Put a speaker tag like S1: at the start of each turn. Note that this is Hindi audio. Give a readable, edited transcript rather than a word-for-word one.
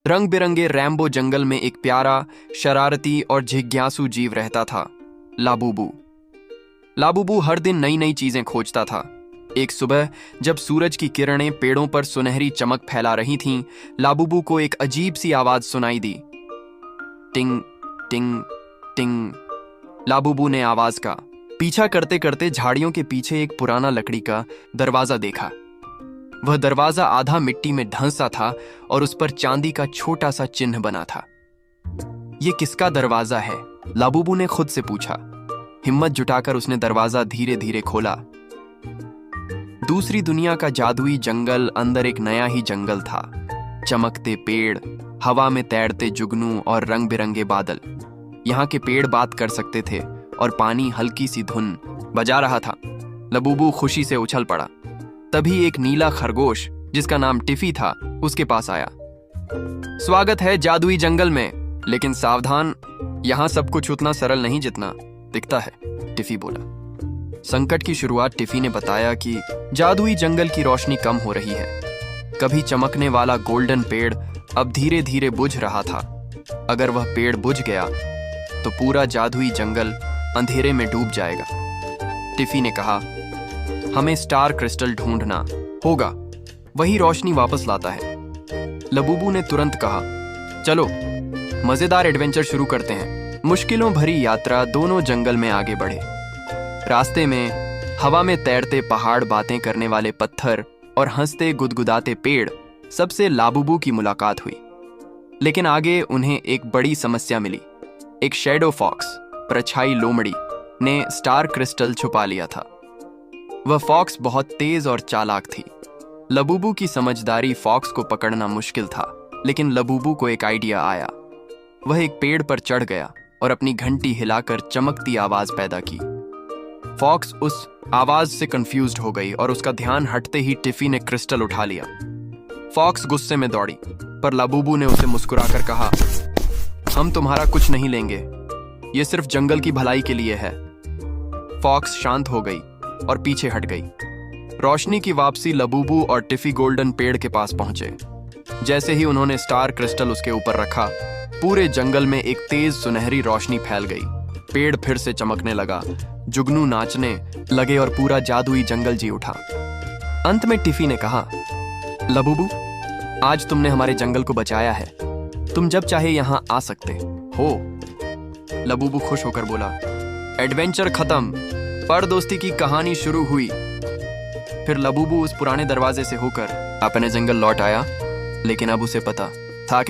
S1: रंग बिरंगे रैम्बो जंगल में एक प्यारा, शरारती और जिज्ञासु जीव रहता था, लाबूबू। लाबूबू हर दिन नई नई चीजें खोजता था। एक सुबह जब सूरज की किरणें पेड़ों पर सुनहरी चमक फैला रही थीं, लाबूबू को एक अजीब सी आवाज सुनाई दी। टिंग टिंग टिंग। लाबूबू ने आवाज का पीछा करते करते झाड़ियों के पीछे एक पुराना लकड़ी का दरवाजा देखा। वह दरवाजा आधा मिट्टी में ढंसा था और उस पर चांदी का छोटा सा चिन्ह बना था। यह किसका दरवाजा है? लाबूबू ने खुद से पूछा। हिम्मत जुटाकर उसने दरवाजा धीरे धीरे खोला। दूसरी दुनिया का जादुई जंगल अंदर एक नया ही जंगल था। चमकते पेड़, हवा में तैरते जुगनू और रंग बिरंगे बादल। यहाँ के पेड़ बात कर सकते थे और पानी हल्की सी धुन बजा रहा था। लाबूबू खुशी से उछल पड़ा। तभी एक नीला खरगोश, जिसका नाम टिफी था, उसके पास आया। स्वागत है जादुई जंगल में, लेकिन सावधान, यहाँ सब कुछ उतना सरल नहीं जितना दिखता है, टिफी बोला। संकट की शुरुआत टिफी ने बताया कि जादुई जंगल की रोशनी कम हो रही है। कभी चमकने वाला गोल्डन पेड़ अब धीरे धीरे बुझ रहा था। अगर वह पेड़ बुझ गया तो पूरा जादुई जंगल अंधेरे में डूब जाएगा। टिफी ने कहा, हमें स्टार क्रिस्टल ढूंढना होगा, वही रोशनी वापस लाता है। लाबूबू ने तुरंत कहा, चलो मजेदार एडवेंचर शुरू करते हैं। मुश्किलों भरी यात्रा दोनों जंगल में आगे बढ़े। रास्ते में हवा में तैरते पहाड़, बातें करने वाले पत्थर और हंसते गुदगुदाते पेड़, सबसे लाबूबू की मुलाकात हुई। लेकिन आगे उन्हें एक बड़ी समस्या मिली। एक शैडो फॉक्स, परछाई लोमड़ी, ने स्टार क्रिस्टल छुपा लिया था। वह फॉक्स बहुत तेज और चालाक थी। लाबूबू की समझदारी फॉक्स को पकड़ना मुश्किल था, लेकिन लाबूबू को एक आइडिया आया। वह एक पेड़ पर चढ़ गया और अपनी घंटी हिलाकर चमकती आवाज पैदा की। फॉक्स उस आवाज से कंफ्यूज्ड हो गई और उसका ध्यान हटते ही टिफी ने क्रिस्टल उठा लिया। फॉक्स गुस्से में दौड़ी, पर लाबूबू ने उसे मुस्कुराकर कहा, हम तुम्हारा कुछ नहीं लेंगे, यह सिर्फ जंगल की भलाई के लिए है। फॉक्स शांत हो गई और पीछे हट गई। रोशनी की वापसी। लाबूबू और टिफी गोल्डन पेड़ के पास पहुंचे। जैसे ही उन्होंने स्टार क्रिस्टल उसके ऊपर रखा, पूरे जंगल में एक तेज सुनहरी रोशनी फैल गई। पेड़ फिर से चमकने लगा, जुगनू नाचने लगे और पूरा जादुई जंगल जी उठा। अंत में टिफी ने कहा, लाबूबू, आज तुमने हमारे जंगल को बचाया है। तुम जब चाहे यहाँ आ सकते हो। लाबूबू खुश होकर बोला, एडवेंचर खत्म, पर दोस्ती की कहानी शुरू हुई। फिर लाबूबू उस पुराने दरवाजे से होकर अपने जंगल लौट आया, लेकिन अब उसे पता